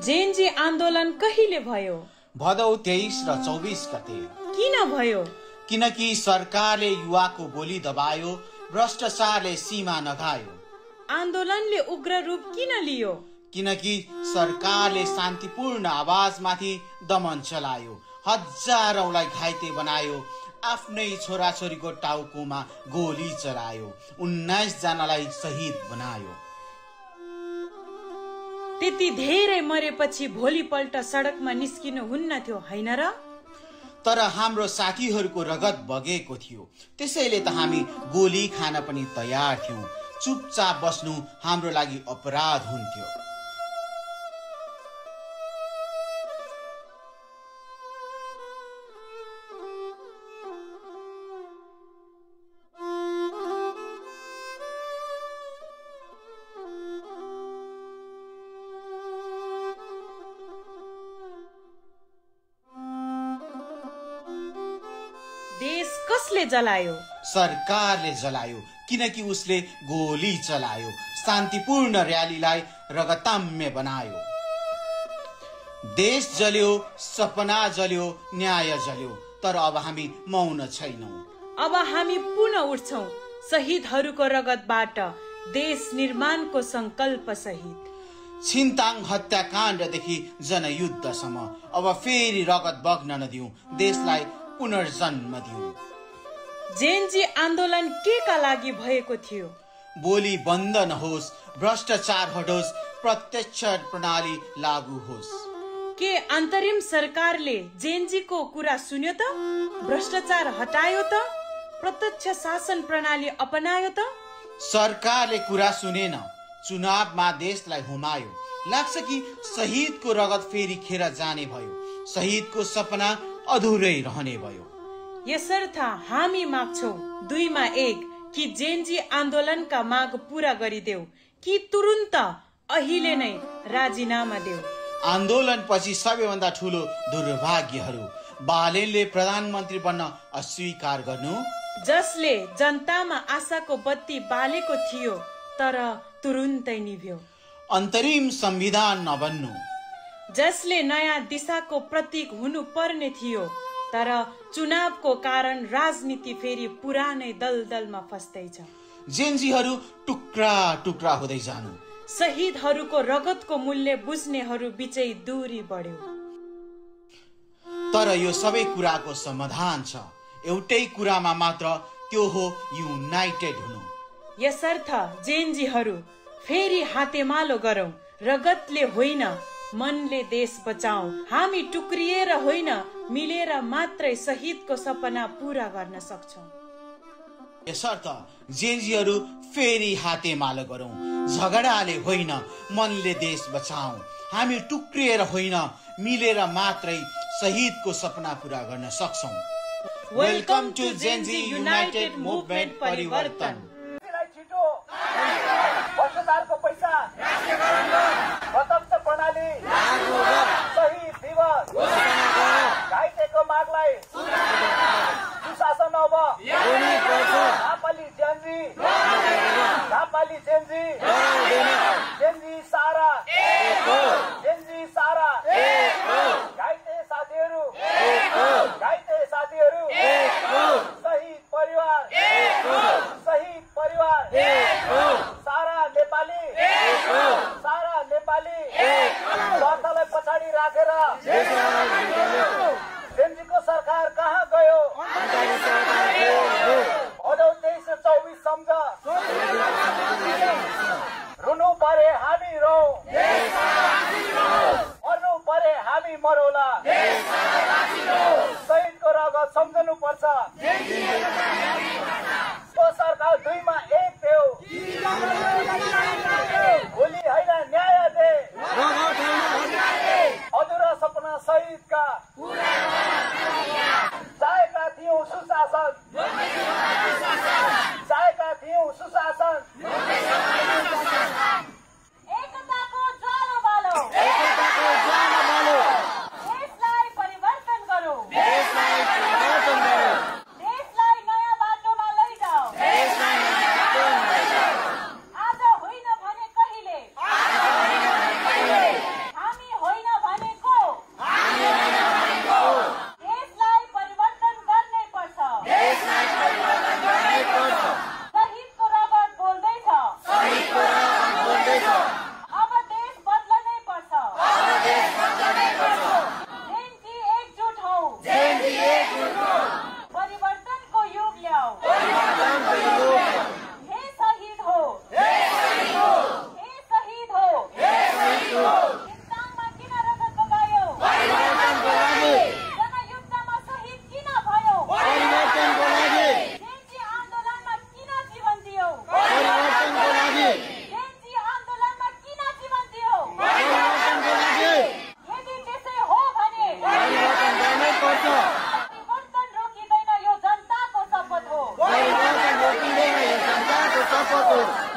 Gen Z आन्दोलन कहिले भयो? भदौ 23 र 24 गते। किन भयो? किनकि सरकारले युवाको बोली दबायो, भ्रष्टाचारले सीमा नगायो। आन्दोलनले उग्र रूप किन लियो? किनकि सरकारले शान्तिपूर्ण आवाजमाथि दमन चलायो, हजारौंलाई घाइते बनायो, आफ्नै छोराछोरीको टाउकोमा गोली चलायो, 19 जनालाई शहीद बनायो। त्यति धेरै मरेपछि भोलिपल्ट सडकमा निस्किनु हुन्न थियो, हैन र? तर हाम्रो साथीहरूको रगत बगेको थियो, त्यसैले त हामी गोली खान पनि तयार थियौं। चुपचाप बस्नु हाम्रो लागि अपराध हुन्थ्यो। देश कसले जलायो? सरकारले जलायो, किनकि उसले गोली चलायो, शान्तिपूर्ण र्यालीलाई रगताम्य बनायो। देश जल्यो, सपना जल्यो, न्याय जल्यो, तर अब हामी मौन छैनौं। अब हामी पुनः उठ्छौं, शहीदहरूको रगतबाट देश निर्माणको संकल्प सहित। छिन्ताङ हत्याकाण्डदेखि जनयुद्धसम्म अब फेरि रगत बग्न नदिऊ, देशलाई पुनर्जन्म दिऊ। जेनजी आन्दोलन के का लागि भएको थियो? बोली बन्द नहोस्, भ्रष्टाचार हटोस्, प्रत्यक्ष प्रणाली लागू होस्। के अन्तरिम सरकारले जेनजीको कुरा सुन्यो त? भ्रष्टाचार हटायो त? प्रत्यक्ष शासन प्रणाली अपनायो त? सरकारले कुरा सुनेन, चुनावमा देशलाई हुमायो। लाग्छ कि शहीदको रगत फेरि खेर जाने भयो, शहीदको सपना अधुरै रहने भयो। यसर्थ हामी माग्छौं 2 मा 1 कि जेनजी आन्दोलनका माग पूरा गरिदेऊ, कि तुरुन्त अहिले नै राजीनामा देऊ। आन्दोलन पछि सबैभन्दा ठूलो दुर्भाग्यहरू, बालेनले प्रधानमन्त्री बन्न अस्वीकार गर्नु, जसले जनतामा आशाको बत्ती बालेको थियो तर तुरुन्तै निभ्यो। अन्तरिम संविधान नबन्नु, जसले नयाँ दिशाको प्रतीक हुनु पर्ने थियो तर चुनावको कारण राजनीति फेरि पुरानै दलदलमा फस्दैछ। जेनजीहरू टुक्रा टुक्रा हुँदै जानु, शहीदहरूको रगतको मूल्य बुझ्नेहरू बीचै दूरी बढ्यो। तर यो सबै कुराको समाधान छ, एउटै कुरामा मात्र, त्यो हो युनाइटेड हुनु। यसर्थ जेनजीहरू फेरि हातेमालो गरौं, रगतले होइन मनले देश बचाऊ। हामी टुक्रिएर होइन, मिलेर मात्रै शहीदको सपना पूरा गर्न सक्छौं। यसर्थ जेनजीहरू फेरि हातेमालो गरौं, झगडाले होइन, मनले देश बचाऊ। हामी टुक्रिएर होइन, मिलेर मात्रै शहीदको सपना पूरा गर्न सक्छौं। Welcome to Gen Z united movement परिवर्तन। भ्रष्टाचारको पैसा प्रत्यक्ष प्रणाली, शहीद दिवस, घाइतेको मागलाई सुशासन अब झापाली जेनजी, झापाली जेनजी, जेनजी सारा, जेनजी सारा, घाइते साथीहरू, घाइते साथीहरू, शहीद परिवार, शहीद परिवार, सारा नेपाली, सारा नेपाली, स्वार्थलाई पछाडि राखेर जेनजीको सरकार कहाँ गयो? भदौ 23 र 24 सम्झ रुनु परे हामी रौं। व्यापक